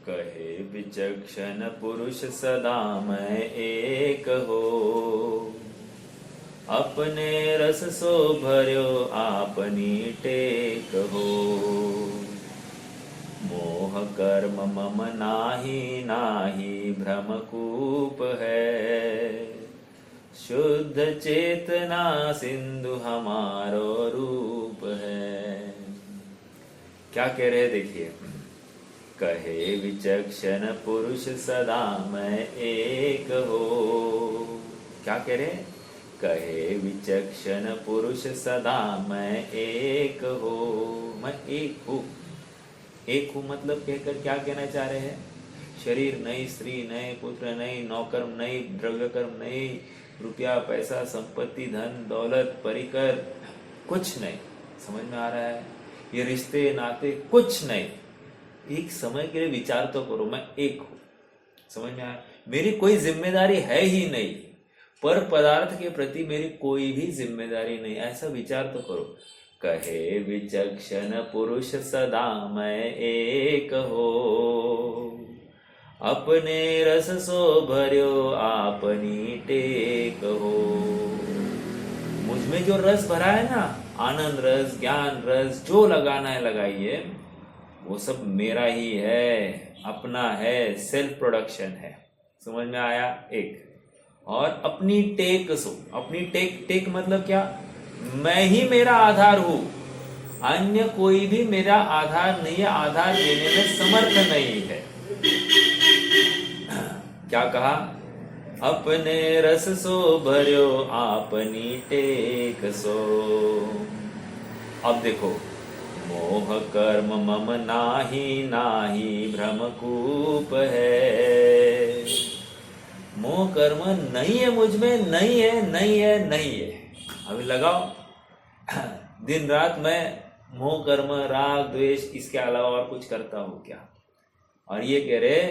कहे विचक्षण पुरुष सदा मैं एक हो, अपने रस सो भर्यो आपनी टेक हो। मोह कर्म मम नाही नाही भ्रम कूप है, शुद्ध चेतना सिंधु हमारो रूप है। क्या कह रहे देखिए, कहे विचक्षण पुरुष सदा मैं एक हो। क्या कह रहे, कहे विचक्षण पुरुष सदा मैं एक हो। मैं एक हूँ, एक हूँ मतलब कहकर क्या कहना चाह रहे हैं? शरीर नहीं, स्त्री नहीं, पुत्र नहीं, नौकर नहीं, द्रव्य कर्म नहीं, रुपया पैसा संपत्ति धन दौलत परिकर कुछ नहीं। समझ में आ रहा है? ये रिश्ते नाते कुछ नहीं। एक समय के लिए विचार तो करो, मैं एक हूं। समझ में आया? मेरी कोई जिम्मेदारी है ही नहीं, पर पदार्थ के प्रति मेरी कोई भी जिम्मेदारी नहीं, ऐसा विचार तो करो। कहे विचक्षण पुरुष सदा मैं एक हो, अपने रस सो भर्यो आपनी टेक हो। मुझ में जो रस भरा है ना, आनंद रस, ज्ञान रस, जो लगाना है लगाइए, वो सब मेरा ही है, अपना है, सेल्फ प्रोडक्शन है। समझ में आया? एक और अपनी टेक सो, अपनी टेक मतलब क्या? मैं ही मेरा आधार हूं, अन्य कोई भी मेरा आधार नहीं है, आधार देने में समर्थ नहीं है। क्या कहा? अपने रस सो भर्यो आपनी टेक सो। अब देखो, मोह कर्म मम नाही नाही भ्रम कूप है। मोह कर्म नहीं है मुझ में, नहीं है, नहीं है, नहीं है। अभी लगाओ, दिन रात मैं मोह कर्म राग द्वेष इसके अलावा और कुछ करता हूँ क्या? और ये कह रहे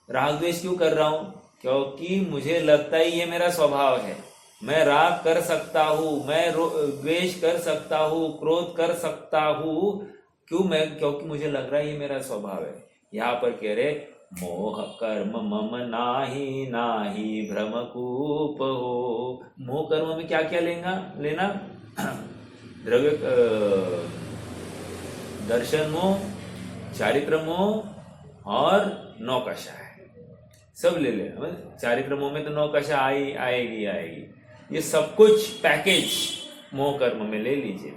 राग द्वेष क्यों कर रहा हूं? क्योंकि मुझे लगता ही ये मेरा स्वभाव है। मैं राग कर सकता हूँ, मैं द्वेष कर सकता हूँ, क्रोध कर सकता हूँ। क्योंकि मुझे लग रहा है ये मेरा स्वभाव है। यहाँ पर कह रहे मोह कर्म मम नाही नाही भ्रम कूप हो। मोह कर्म में क्या क्या लेना? द्रव्य दर्शन मोह, चारित्र मोह और नौकशा है, सब ले ले। चारित्र मोह में तो नौकशा आएगी। ये सब कुछ पैकेज मोह कर्म में ले लीजिए।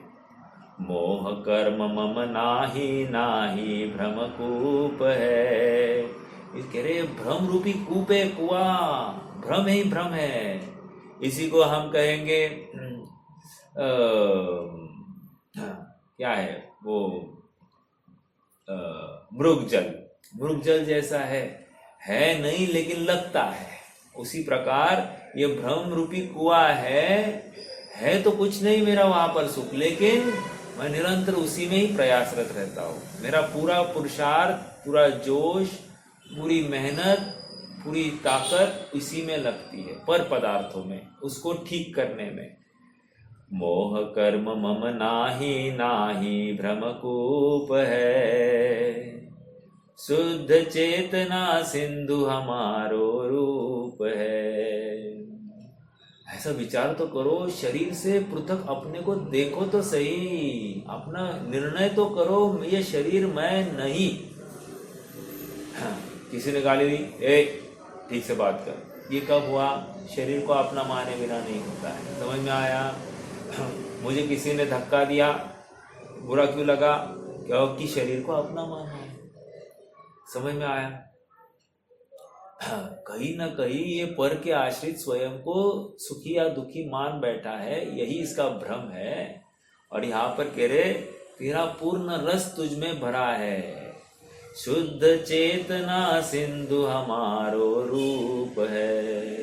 मोह कर्म मम नाही नाही भ्रम कूप है। इस कह रहे भ्रम रूपी कूप है, कुआं, भ्रम ही भ्रम है। इसी को हम कहेंगे क्या है वो, मृगजल जैसा है नहीं लेकिन लगता है। उसी प्रकार ये भ्रम रूपी कुआं है तो कुछ नहीं मेरा वहां पर सुख, लेकिन मैं निरंतर उसी में ही प्रयासरत रहता हूँ। मेरा पूरा पुरुषार्थ, पूरा जोश, पूरी मेहनत, पूरी ताकत इसी में लगती है, पर पदार्थों में, उसको ठीक करने में। मोह कर्म मम नाही नाही भ्रम कूप है, शुद्ध चेतना सिंधु हमारो रूप है। ऐसा विचार तो करो, शरीर से पृथक अपने को देखो तो सही, अपना निर्णय तो करो, ये शरीर मैं नहीं। किसी ने गाली दी, ठीक से बात कर। ये कब हुआ? शरीर को अपना माने बिना नहीं होता है। समझ में आया? मुझे किसी ने धक्का दिया, बुरा क्यों लगा? क्योंकि शरीर को अपना माना है। समझ में आया? कहीं ना कहीं ये पर के आश्रित स्वयं को सुखी या दुखी मान बैठा है, यही इसका भ्रम है। और यहाँ पर कह रहे तेरा पूर्ण रस तुझ में भरा है, शुद्ध चेतना सिंधु हमारो रूप है।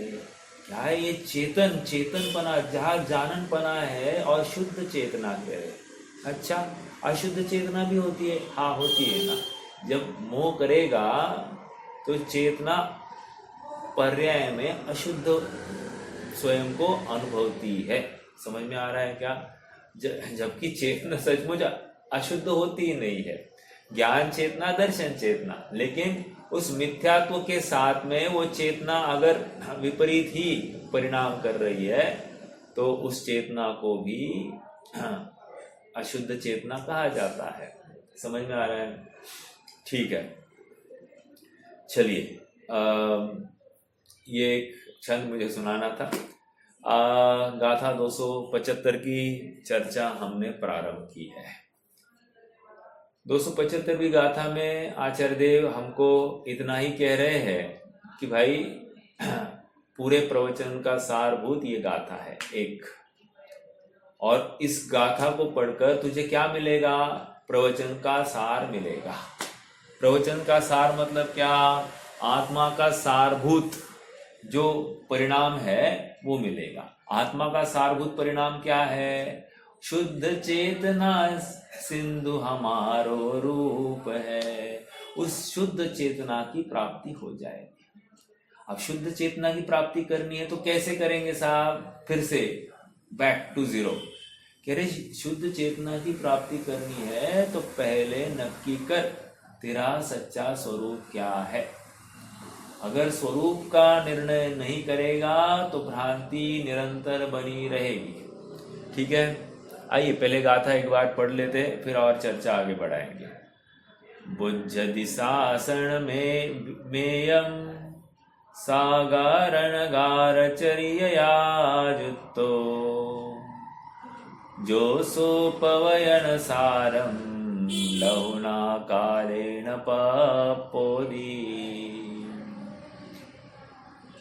क्या है ये चेतनपना, जहाँ जाननपना है, और शुद्ध चेतना कह रहे। अच्छा, अशुद्ध चेतना भी होती है? हाँ होती है ना। जब मोह करेगा तो चेतना पर्याय में अशुद्ध स्वयं को अनुभवती है। समझ में आ रहा है क्या? जबकि चेतना सचमुच अशुद्ध होती ही नहीं है। ज्ञान चेतना, दर्शन चेतना, लेकिन उस मिथ्यात्व के साथ में वो चेतना अगर विपरीत ही परिणाम कर रही है तो उस चेतना को भी अशुद्ध चेतना कहा जाता है। समझ में आ रहा है? ठीक है, चलिए ये एक छंद मुझे सुनाना था। गाथा 275 की चर्चा हमने प्रारंभ की है। 275वीं गाथा में आचार्य देव हमको इतना ही कह रहे हैं कि भाई पूरे प्रवचन का सारभूत ये गाथा है एक, और इस गाथा को पढ़कर तुझे क्या मिलेगा? प्रवचन का सार मिलेगा। प्रवचन का सार मतलब क्या? आत्मा का सारभूत जो परिणाम है वो मिलेगा। आत्मा का सारभूत परिणाम क्या है? शुद्ध चेतना सिंधु हमारो रूप है। उस शुद्ध चेतना की प्राप्ति हो जाएगी। अब शुद्ध चेतना की प्राप्ति करनी है तो कैसे करेंगे साहब? फिर से बैक टू जीरो। कह रहे शुद्ध चेतना की प्राप्ति करनी है तो पहले नक्की कर तेरा सच्चा स्वरूप क्या है। अगर स्वरूप का निर्णय नहीं करेगा तो भ्रांति निरंतर बनी रहेगी। ठीक है, आइए पहले गाथा एक बार पढ़ लेते हैं, फिर और चर्चा आगे बढ़ाएंगे। बुद्धि शासन में मेयम सागारणगार चर्यया जुत्तो जो सोपवयन सारम लहुना कालेन पपोदी।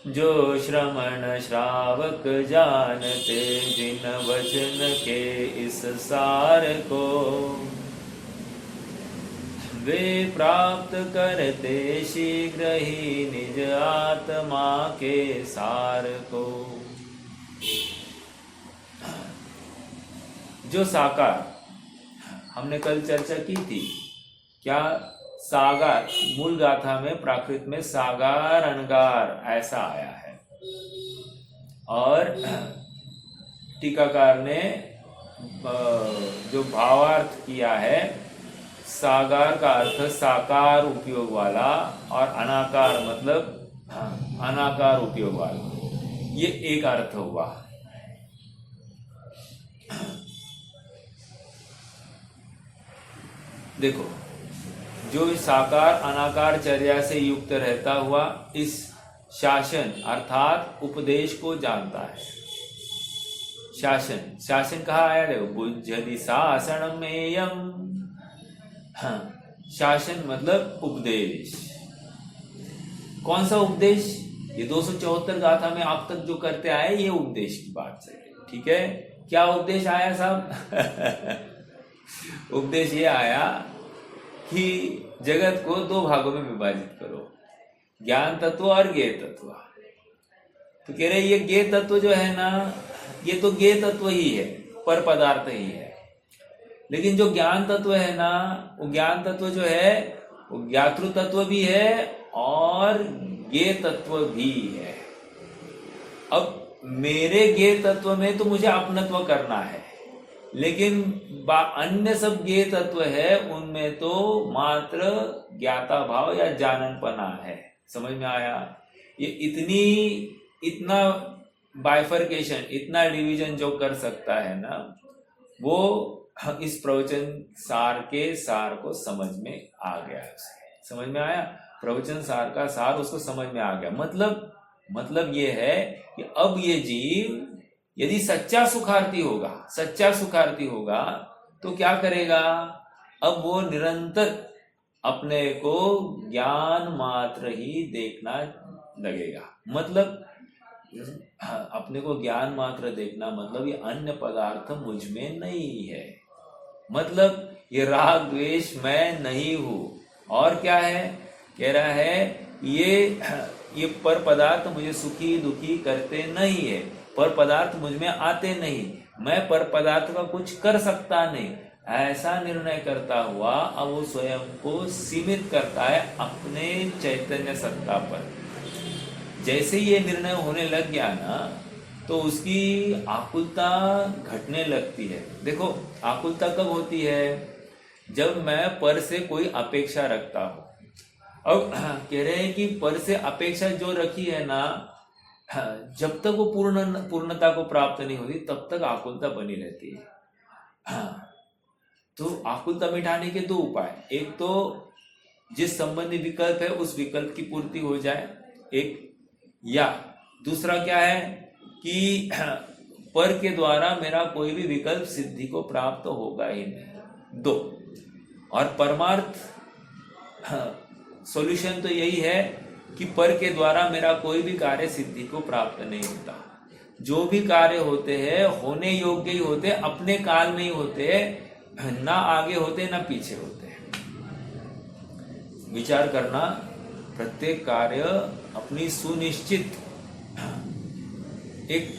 जो श्रमण श्रावक जानते जिन वचन के इस सार को वे प्राप्त करते शीघ्र ही निज आत्मा के सार को। जो साकार हमने कल चर्चा की थी, क्या सागार मूल गाथा में प्राकृत में सागार अनगार ऐसा आया है, और टीकाकार ने जो भावार्थ किया है सागार का अर्थ साकार उपयोग वाला और अनाकार मतलब अनाकार उपयोग वाला, ये एक अर्थ हुआ। देखो जो साकार अनाकार चर्या से युक्त रहता हुआ इस शासन अर्थात उपदेश को जानता है। शासन, शासन कहाँ आया? देखो बुद्धि शासन मेयम। हाँ, शासन मतलब उपदेश। कौन सा उपदेश? ये 274 गाथा में आप तक जो करते आए ये उपदेश की बात है। ठीक है, क्या उपदेश आया साहब? उपदेश ये आया कि जगत को दो भागों में विभाजित करो, ज्ञान तत्व और ज्ञेय तत्व। तो कह रहे ये ज्ञेय तत्व जो है ना, ये तो ज्ञेय तत्व ही है, पर पदार्थ ही है। लेकिन जो ज्ञान तत्व है ना, वो ज्ञान तत्व जो है वो ज्ञातृ तत्व भी है और ज्ञेय तत्व भी है। अब मेरे ज्ञेय तत्व में तो मुझे अपनत्व करना है, लेकिन अन्य सब ज्ञेय तत्व है उनमें तो मात्र ज्ञाता भाव या जाननपना है। समझ में आया? ये इतना बाइफर्केशन, इतना डिवीजन जो कर सकता है ना, वो इस प्रवचन सार के सार को समझ में आ गया है। समझ में आया? प्रवचन सार का सार उसको समझ में आ गया। मतलब ये है कि अब ये जीव यदि सच्चा सुखार्थी होगा तो क्या करेगा? अब वो निरंतर अपने को ज्ञान मात्र ही देखना लगेगा। मतलब अपने को ज्ञान मात्र देखना मतलब ये अन्य पदार्थ मुझ में नहीं है, मतलब ये राग द्वेष मैं नहीं हूं। और क्या है? कह रहा है ये पर पदार्थ मुझे सुखी दुखी करते नहीं है, पर पदार्थ मुझ में आते नहीं, मैं पर पदार्थ का कुछ कर सकता नहीं। ऐसा निर्णय करता हुआ अब वो स्वयं को सीमित करता है अपने चैतन्य सत्ता पर। जैसे ये निर्णय होने लग गया ना, तो उसकी आकुलता घटने लगती है। देखो आकुलता कब होती है? जब मैं पर से कोई अपेक्षा रखता हूं। अब कह रहे हैं कि पर से अपेक्षा जो रखी है ना, जब तक वो पूर्णता को प्राप्त नहीं होती तब तक आकुलता बनी रहती है। तो आकुलता मिटाने के दो उपाय, एक तो जिस संबंधी विकल्प है उस विकल्प की पूर्ति हो जाए एक, या दूसरा क्या है कि पर के द्वारा मेरा कोई भी विकल्प सिद्धि को प्राप्त होगा ही नहीं। दो, और परमार्थ सॉल्यूशन तो यही है कि पर के द्वारा मेरा कोई भी कार्य सिद्धि को प्राप्त नहीं होता। जो भी कार्य होते हैं होने योग्य ही होते, अपने काल में ही होते, ना आगे होते ना पीछे होते। विचार करना, प्रत्येक कार्य अपनी सुनिश्चित एक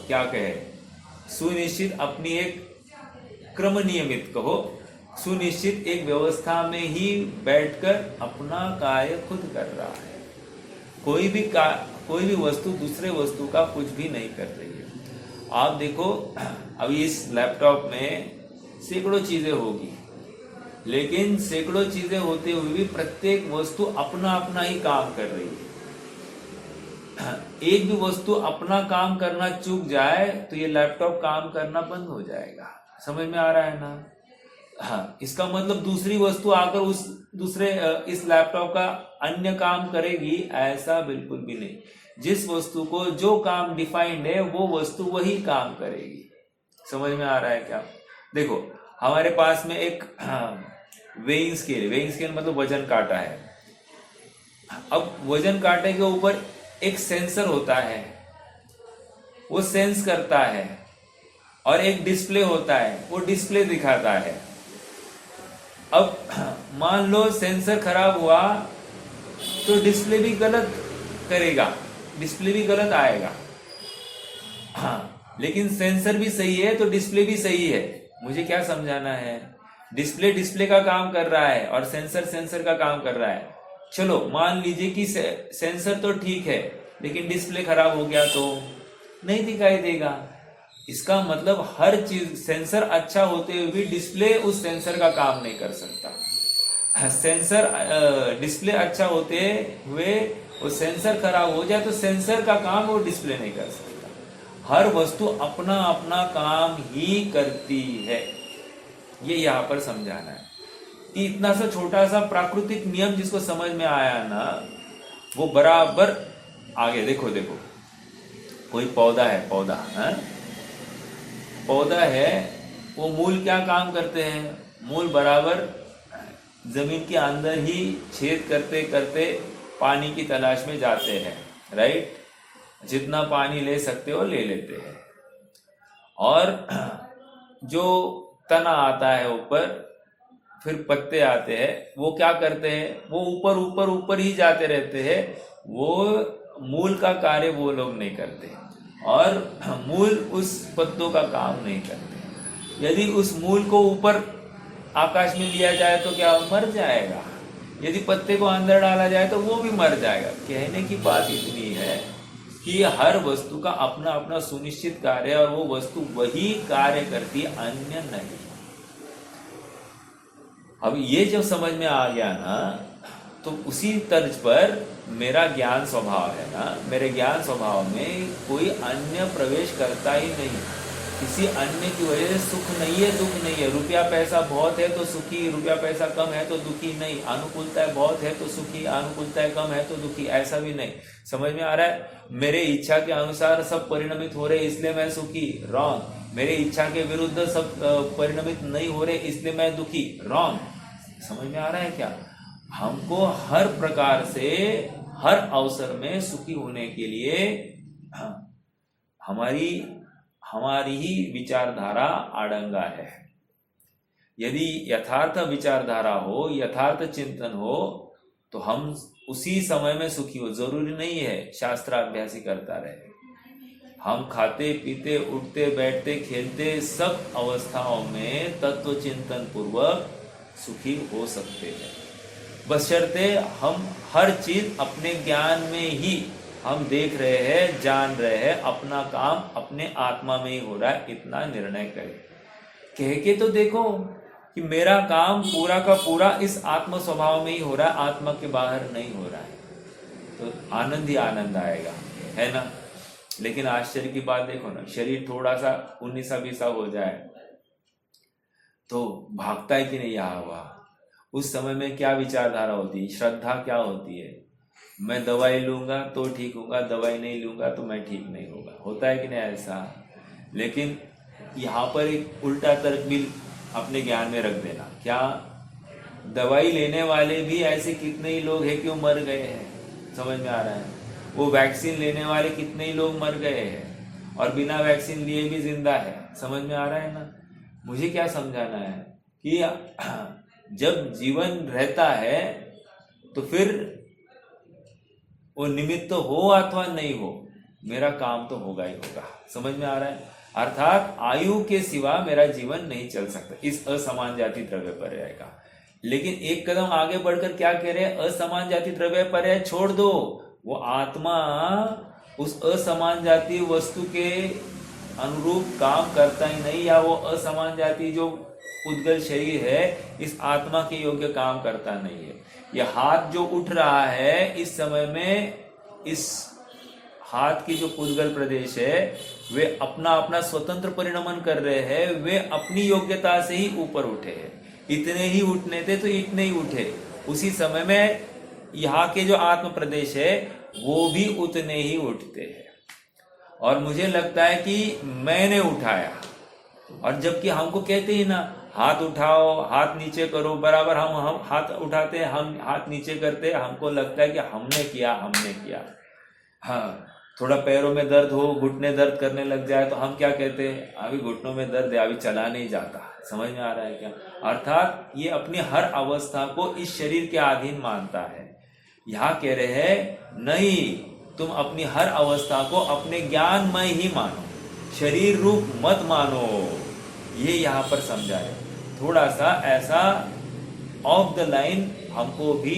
क्या कहे, सुनिश्चित अपनी एक क्रम नियमित कहो, सुनिश्चित एक व्यवस्था में ही बैठकर अपना कार्य खुद कर रहा है। कोई भी वस्तु दूसरे वस्तु का कुछ भी नहीं कर रही है। आप देखो, अभी इस लैपटॉप में सैकड़ों चीजें होगी, लेकिन सैकड़ों चीजें होते हुए भी प्रत्येक वस्तु अपना अपना ही काम कर रही है। एक भी वस्तु अपना काम करना चूक जाए तो ये लैपटॉप काम करना बंद हो जाएगा। समझ में आ रहा है ना? हाँ, इसका मतलब दूसरी वस्तु आकर उस दूसरे इस लैपटॉप का अन्य काम करेगी, ऐसा बिल्कुल भी नहीं। जिस वस्तु को जो काम डिफाइंड है वो वस्तु वही काम करेगी। समझ में आ रहा है क्या? देखो, हमारे पास में एक वेइंग स्केल मतलब वजन कांटा है। अब वजन कांटे के ऊपर एक सेंसर होता है, वो सेंस करता है, और एक डिस्प्ले होता है, वो डिस्प्ले दिखाता है। अब मान लो सेंसर खराब हुआ तो डिस्प्ले भी गलत करेगा, डिस्प्ले भी गलत आएगा। हाँ, लेकिन सेंसर भी सही है तो डिस्प्ले भी सही है। मुझे क्या समझाना है? डिस्प्ले का काम कर रहा है और सेंसर का काम कर रहा है। चलो मान लीजिए कि सेंसर तो ठीक है लेकिन डिस्प्ले खराब हो गया तो नहीं दिखाई देगा। इसका मतलब हर चीज, सेंसर अच्छा होते हुए भी डिस्प्ले उस सेंसर का काम नहीं कर सकता। डिस्प्ले अच्छा होते हुए वो सेंसर खराब हो जाए तो सेंसर का काम वो डिस्प्ले नहीं कर सकता। हर वस्तु अपना अपना काम ही करती है, ये यहाँ पर समझाना है। इतना सा छोटा सा प्राकृतिक नियम जिसको समझ में आया ना, वो बराबर आगे देखो, कोई पौधा है, पौधा है, वो मूल क्या काम करते हैं? मूल बराबर जमीन के अंदर ही छेद करते करते पानी की तलाश में जाते हैं, राइट? जितना पानी ले सकते हो ले लेते हैं। और जो तना आता है ऊपर, फिर पत्ते आते हैं, वो क्या करते हैं? वो ऊपर ही जाते रहते हैं। वो मूल का कार्य वो लोग नहीं करते, और मूल उस पत्तों का काम नहीं करते। यदि उस मूल को ऊपर आकाश में लिया जाए तो क्या मर जाएगा? यदि पत्ते को अंदर डाला जाए तो वो भी मर जाएगा। कहने की बात इतनी है कि हर वस्तु का अपना अपना सुनिश्चित कार्य है और वो वस्तु वही कार्य करती है, अन्य नहीं। अब ये जब समझ में आ गया ना, तो उसी तर्ज पर मेरा ज्ञान स्वभाव है ना, मेरे ज्ञान स्वभाव में कोई अन्य प्रवेश करता ही नहीं। किसी अन्य की वजह से सुख नहीं है, दुख नहीं है। रुपया पैसा बहुत है तो सुखी, रुपया पैसा कम है तो दुखी नहीं। अनुकूलता बहुत है तो सुखी, अनुकूलता कम है तो दुखी, ऐसा भी नहीं। समझ में आ रहा है? मेरे इच्छा के अनुसार सब परिणमित हो रहे इसलिए मैं सुखी, रॉन्ग। मेरे इच्छा के विरुद्ध सब परिणमित नहीं हो रहे इसलिए मैं दुखी, रॉन्ग। समझ में आ रहा है क्या? हमको हर प्रकार से हर अवसर में सुखी होने के लिए हमारी ही विचारधारा आडंगा है। यदि यथार्थ विचारधारा हो, यथार्थ चिंतन हो, तो हम उसी समय में सुखी हो। जरूरी नहीं है शास्त्राभ्यासी करता रहे। हम खाते पीते उठते बैठते खेलते सब अवस्थाओं में तत्व चिंतन पूर्वक सुखी हो सकते हैं, बशर्ते हम हर चीज अपने ज्ञान में ही हम देख रहे हैं, जान रहे हैं, अपना काम अपने आत्मा में ही हो रहा है, इतना निर्णय करें। कह के तो देखो कि मेरा काम पूरा का पूरा इस आत्म स्वभाव में ही हो रहा है, आत्मा के बाहर नहीं हो रहा है, तो आनंद ही आनंद आएगा, है ना। लेकिन आश्चर्य की बात देखो ना, शरीर थोड़ा सा 19-20 हो जाए तो भागता है कि नहीं यहाँ वहाँ। उस समय में क्या विचारधारा होती है, श्रद्धा क्या होती है, मैं दवाई लूंगा तो ठीक होगा, दवाई नहीं लूंगा तो मैं ठीक नहीं होगा, होता है कि नहीं ऐसा। लेकिन यहाँ पर एक उल्टा तर्क भी अपने ज्ञान में रख देना, क्या दवाई लेने वाले भी ऐसे कितने ही लोग हैं कि वो मर गए हैं, समझ में आ रहा है। वो वैक्सीन लेने वाले कितने ही लोग मर गए हैं और बिना वैक्सीन लिए भी जिंदा है, समझ में आ रहा है ना। मुझे क्या समझाना है कि जब जीवन रहता है तो फिर वो निमित्त तो हो अथवा नहीं हो, मेरा काम तो होगा ही होगा, समझ में आ रहा है। अर्थात आयु के सिवा मेरा जीवन नहीं चल सकता इस असमान जाति द्रव्य पर्याय का। लेकिन एक कदम आगे बढ़कर क्या कह रहे हैं, असमान जाति द्रव्य पर्याय छोड़ दो, वो आत्मा उस असमान जाति वस्तु के अनुरूप काम करता ही नहीं, या वो असमान जाति जो उद्गल शरीर है इस आत्मा के योग्य काम करता नहीं है। यह हाथ जो उठ रहा है इस समय में, इस हाथ की जो उद्गल प्रदेश है वे अपना अपना स्वतंत्र परिणमन कर रहे हैं, वे अपनी योग्यता से ही ऊपर उठे हैं। इतने ही उठने थे तो इतने ही उठे, उसी समय में यहाँ के जो आत्म प्रदेश है वो भी उतने ही उठते हैं। और मुझे लगता है कि मैंने उठाया, और जबकि हमको कहते ही ना हाथ उठाओ, हाथ नीचे करो, बराबर हम हाथ उठाते हैं, हम हाथ नीचे करते हैं, हमको लगता है कि हमने किया। हाँ, थोड़ा पैरों में दर्द हो, घुटने दर्द करने लग जाए तो हम क्या कहते हैं, अभी घुटनों में दर्द है, अभी चला नहीं जाता, समझ में आ रहा है क्या। अर्थात ये अपनी हर अवस्था को इस शरीर के अधीन मानता है। यहाँ कह रहे हैं नहीं, तुम अपनी हर अवस्था को अपने ज्ञानमय ही मानो, शरीर रूप मत मानो, ये यहाँ पर समझा है। थोड़ा सा ऐसा ऑफ द लाइन हमको भी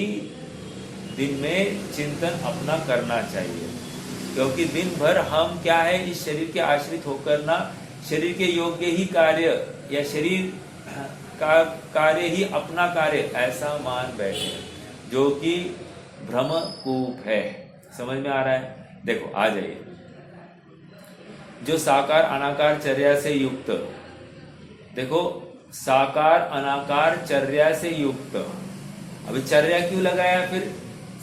दिन में चिंतन अपना करना चाहिए, क्योंकि दिन भर हम क्या है, इस शरीर के आश्रित होकर ना शरीर के योग्य ही कार्य या शरीर का कार्य ही अपना कार्य ऐसा मान बैठे, जो कि भ्रम कूप है, समझ में आ रहा है। देखो आ जाइए, जो साकार अनाकार चर्या से युक्त, देखो साकार अनाकार चर्या से युक्त, अभी चर्या क्यों लगाया, फिर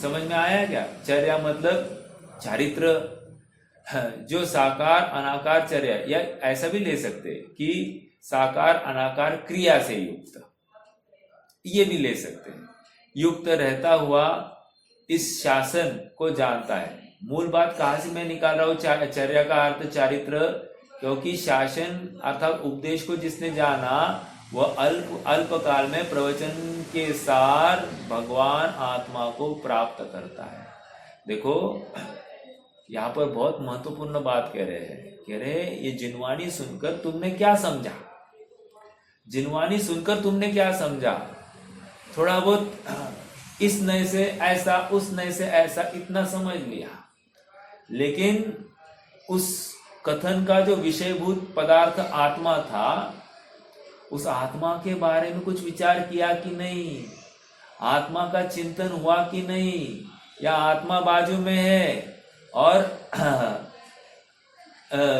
समझ में आया क्या। चर्या मतलब चारित्र, जो साकार अनाकार चर्या, या ऐसा भी ले सकते कि साकार अनाकार क्रिया से युक्त, ये भी ले सकते हैं। युक्त रहता हुआ इस शासन को जानता है। मूल बात कहाँ से मैं निकाल रहा हूँ, चर्या का अर्थ चारित्र, क्योंकि शासन अर्थात उपदेश को जिसने जाना वह अल्प काल में प्रवचन के सार भगवान आत्मा को प्राप्त करता है। देखो यहाँ पर बहुत महत्वपूर्ण बात कह रहे हैं, ये जिनवाणी सुनकर तुमने क्या समझा, जिनवाणी सुनकर तुमने क्या समझा, थोड़ा बहुत इस नए से ऐसा, उस नए से ऐसा, इतना समझ लिया, लेकिन उस कथन का जो विषयभूत पदार्थ आत्मा था, उस आत्मा के बारे में कुछ विचार किया कि नहीं, आत्मा का चिंतन हुआ कि नहीं, या आत्मा बाजू में है और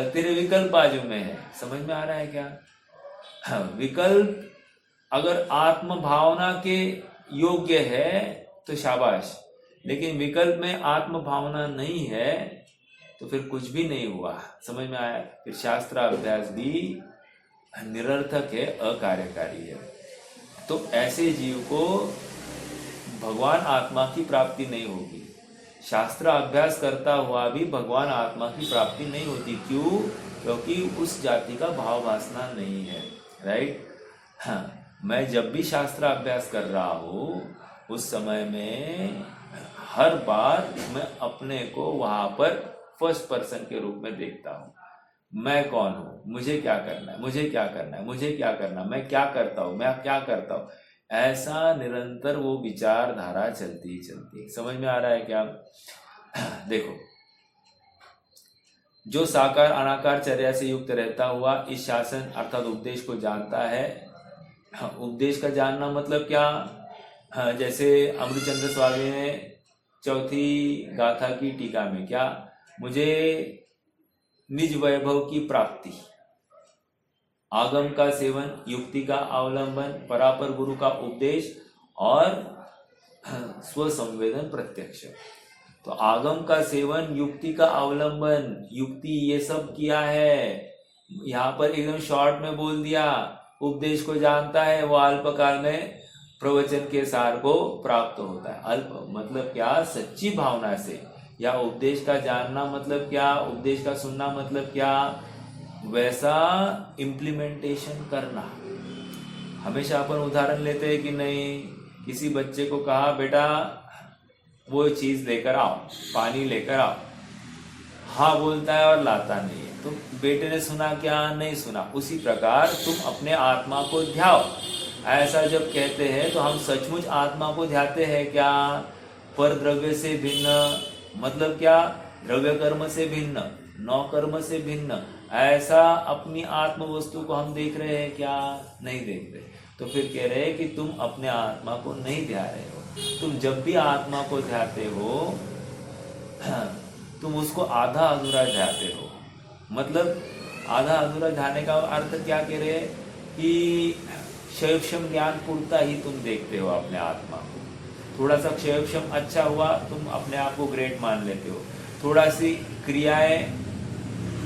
तेरे विकल्प बाजू में है, समझ में आ रहा है क्या। विकल्प अगर आत्म भावना के योग्य है तो शाबाश, लेकिन विकल्प में आत्म भावना नहीं है तो फिर कुछ भी नहीं हुआ, समझ में आया। फिर शास्त्र अभ्यास भी निरर्थक है, अकार्यकारी है। तो ऐसे जीव को भगवान आत्मा की प्राप्ति नहीं होगी, शास्त्र अभ्यास करता हुआ भी भगवान आत्मा की प्राप्ति नहीं होती। क्यों? क्योंकि उस जाति का भाव वासना नहीं है, राइट। हाँ, मैं जब भी शास्त्र अभ्यास कर रहा हूँ उस समय में हर बार मैं अपने को वहां पर फर्स्ट पर्सन के रूप में देखता हूँ। मैं कौन हूँ, मुझे क्या करना है, मुझे क्या करना है, मुझे क्या करना है, मैं क्या करता हूँ, मैं क्या करता हूँ, ऐसा निरंतर वो विचारधारा चलती है। समझ में आ रहा है क्या। देखो जो साकार अनाकार चर्या से युक्त रहता हुआ इस शासन अर्थात उपदेश को जानता है। उपदेश का जानना मतलब क्या? जैसे अमृतचंद्र स्वामी ने चौथी गाथा की टीका में क्या, मुझे निज वैभव की प्राप्ति, आगम का सेवन, युक्ति का अवलंबन, परापर गुरु का उपदेश और स्व संवेदन प्रत्यक्ष। तो आगम का सेवन, युक्ति का अवलंबन, युक्ति ये सब किया है, यहाँ पर एकदम शॉर्ट में बोल दिया। उपदेश को जानता है, वो अल्पकाल में प्रवचन के सार को प्राप्त होता है। अल्प मतलब क्या? सच्ची भावना से। या उपदेश का जानना मतलब क्या? उपदेश का सुनना मतलब क्या? वैसा इम्प्लीमेंटेशन करना। हमेशा अपन उदाहरण लेते हैं कि नहीं, किसी बच्चे को कहा बेटा वो चीज लेकर आओ, पानी लेकर आओ, हाँ बोलता है और लाता नहीं है। तो बेटे ने सुना क्या? नहीं सुना। उसी प्रकार तुम अपने आत्मा को ध्याओ। ऐसा जब कहते हैं तो हम सचमुच आत्मा को ध्याते हैं क्या? पर द्रव्य से भिन्न मतलब क्या? द्रव्य कर्म से भिन्न, नौ कर्म से भिन्न, ऐसा अपनी आत्म वस्तु को हम देख रहे हैं क्या? नहीं देख रहे। तो फिर कह रहे हैं कि तुम अपने आत्मा को नहीं ध्या रहे हो। तुम जब भी आत्मा को ध्याते हो तुम उसको आधा अधूरा ध्याते हो। मतलब आधा अधूरा ध्याने का अर्थ क्या कह रहे हैं कि क्षयक्षम ज्ञान पूर्ता ही तुम देखते हो अपने आत्मा को। थोड़ा सा क्षयक्षम अच्छा हुआ, तुम अपने आप को ग्रेट मान लेते हो। थोड़ा सी क्रियाएं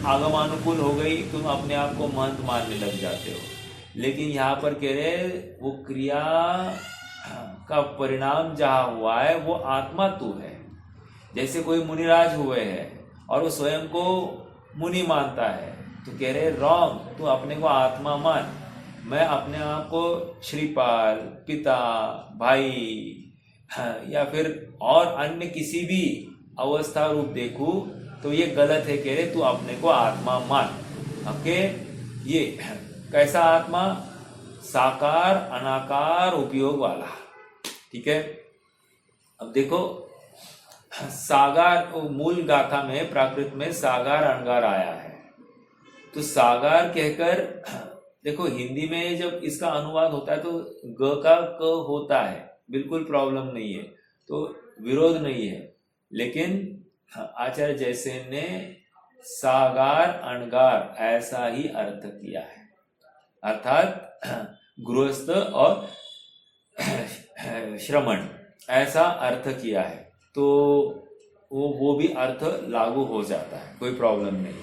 आगमानुकूल हो गई, तुम अपने आप को महंत मानने लग जाते हो। लेकिन यहाँ पर कह रहे वो क्रिया का परिणाम जहाँ हुआ है वो आत्मा तू है। जैसे कोई मुनिराज हुए हैं और वो स्वयं को मुनि मानता है, तो कह रहे रॉन्ग, तू अपने को आत्मा मान। मैं अपने आप को श्रीपाल, पिता, भाई या फिर और अन्य किसी भी अवस्था रूप देखूं तो ये गलत है। कह रहे तू अपने को आत्मा मान। ओके, ये कैसा आत्मा? साकार अनाकार उपयोग वाला। ठीक है। अब देखो सागार, मूल गाथा में प्राकृत में सागार अणगार आया है। तो सागार कहकर देखो हिंदी में जब इसका अनुवाद होता है तो ग का क होता है, बिल्कुल प्रॉब्लम नहीं है, तो विरोध नहीं है। लेकिन आचार्य जयसेन ने सागार अणगार ऐसा ही अर्थ किया है, अर्थात गृहस्थ और श्रमण ऐसा अर्थ किया है। तो वो भी अर्थ लागू हो जाता है, कोई प्रॉब्लम नहीं।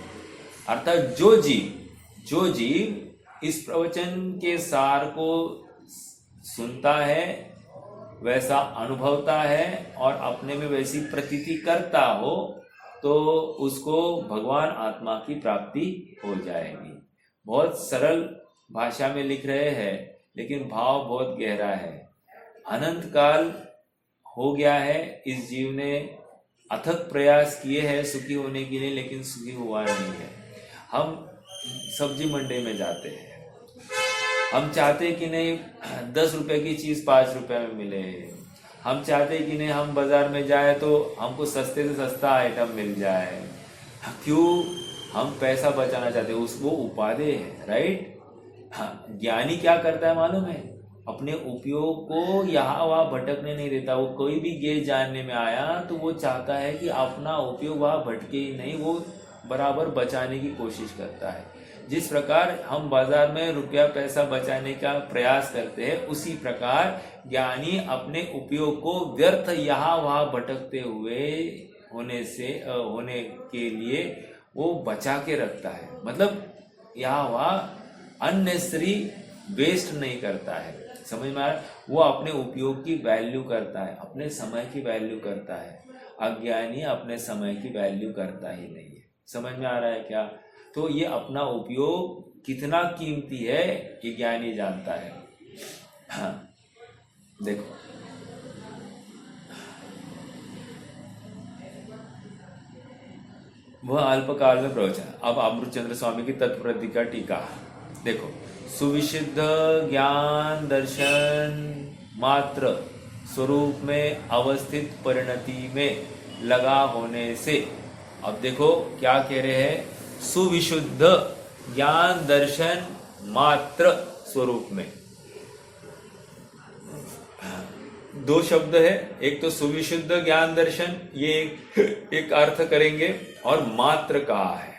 अर्थात जो जीव इस प्रवचन के सार को सुनता है, वैसा अनुभवता है और अपने में वैसी प्रतीति करता हो, तो उसको भगवान आत्मा की प्राप्ति हो जाएगी। बहुत सरल भाषा में लिख रहे हैं, लेकिन भाव बहुत गहरा है। अनंत काल हो गया है, इस जीव ने अथक प्रयास किए हैं सुखी होने के लिए, लेकिन सुखी हुआ नहीं है। हम सब्जी मंडी में जाते हैं, हम चाहते कि नहीं 10 रुपए की चीज 5 रुपए में मिले। हम चाहते कि नहीं हम बाजार में जाए तो हमको सस्ते से सस्ता आइटम मिल जाए। क्यों? हम पैसा बचाना चाहते हैं, उसको उपादेय है, राइट। हाँ, ज्ञानी क्या करता है मालूम है? अपने उपयोग को यहाँ वहाँ भटकने नहीं देता। वो कोई भी गेज जानने में आया तो वो चाहता है कि अपना उपयोग वहाँ भटके ही नहीं, वो बराबर बचाने की कोशिश करता है। जिस प्रकार हम बाजार में रुपया पैसा बचाने का प्रयास करते हैं, उसी प्रकार ज्ञानी अपने उपयोग को व्यर्थ यहाँ वहाँ भटकते हुए होने के लिए वो बचा के रखता है। मतलब यहाँ वहाँ अननेसेसरी वेस्ट नहीं करता है। समझ में आ रहा है? वो अपने उपयोग की वैल्यू करता है, अपने समय की वैल्यू करता है। अज्ञानी अपने समय की वैल्यू करता ही नहीं है। समझ में आ रहा है क्या? तो ये अपना उपयोग कितना कीमती है ये ज्ञानी जानता है। हाँ, देखो वह अल्पकाल में प्रवचन। अब अमृतचंद्र स्वामी की तत्प्रति का टीका देखो। सुविशुद्ध ज्ञान दर्शन मात्र स्वरूप में अवस्थित परिणति में लगा होने से अब देखो क्या कह रहे हैं, सुविशुद्ध ज्ञान दर्शन मात्र स्वरूप में। दो शब्द है, एक तो सुविशुद्ध ज्ञान दर्शन, ये एक अर्थ करेंगे, और मात्र कहा है।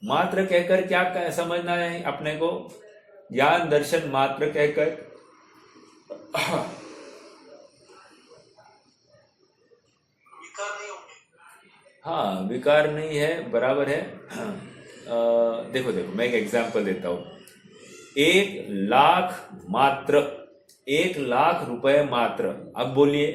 मात्र कहकर क्या समझना है अपने को? ज्ञान दर्शन मात्र कहकर हाँ, विकार नहीं है, बराबर है। देखो मैं एक एग्जांपल देता हूं। 1,00,000 मात्र, 1,00,000 रुपए मात्र। अब बोलिए,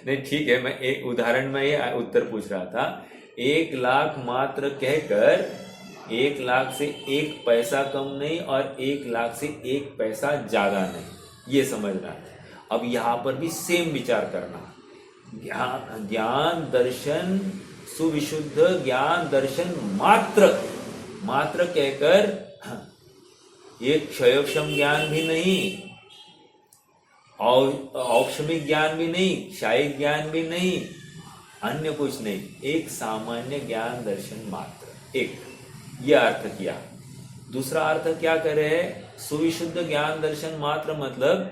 नहीं ठीक है, मैं एक उदाहरण में ये उत्तर पूछ रहा था। 1,00,000 मात्र कहकर 1,00,000 से 1 पैसा कम नहीं और 1,00,000 से 1 पैसा ज्यादा नहीं, ये समझना है। अब यहां पर भी सेम विचार करना। ज्ञान दर्शन, सुविशुद्ध ज्ञान दर्शन मात्र, मात्र कहकर एक क्षयोक्षम ज्ञान भी नहीं, औक्षमिक ज्ञान भी नहीं, क्षायिक ज्ञान भी नहीं, अन्य कुछ नहीं, एक सामान्य ज्ञान दर्शन मात्र, एक, यह अर्थ किया। दूसरा अर्थ क्या कर रहे हैं? सुविशुद्ध ज्ञान दर्शन मात्र मतलब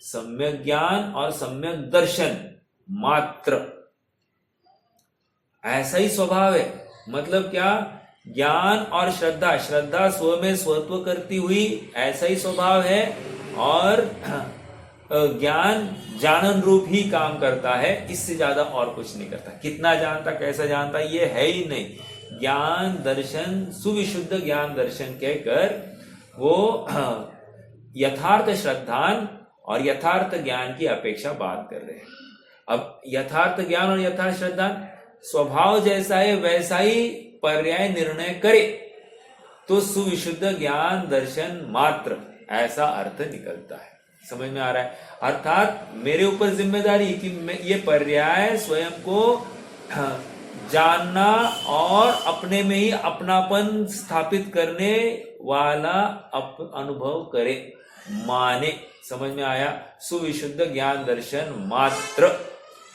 सम्यक ज्ञान और सम्यक दर्शन मात्र, ऐसा ही स्वभाव है। मतलब क्या? ज्ञान और श्रद्धा, श्रद्धा स्व में स्वत्व करती हुई ऐसा ही स्वभाव है, और ज्ञान जानन रूप ही काम करता है, इससे ज्यादा और कुछ नहीं करता। कितना जानता, कैसा जानता, ये है ही नहीं। ज्ञान दर्शन, सुविशुद्ध ज्ञान दर्शन कहकर वो यथार्थ श्रद्धान और यथार्थ ज्ञान की अपेक्षा बात कर रहे हैं। अब यथार्थ ज्ञान और यथार्थ श्रद्धान स्वभाव जैसा है वैसा ही पर्याय निर्णय करे तो सुविशुद्ध ज्ञान दर्शन मात्र, ऐसा अर्थ निकलता है। समझ में आ रहा है? अर्थात मेरे ऊपर जिम्मेदारी कि मैं ये पर्याय स्वयं को जानना और अपने में ही अपनापन स्थापित करने वाला अनुभव करे, माने। समझ में आया? सुविशुद्ध ज्ञान दर्शन मात्र,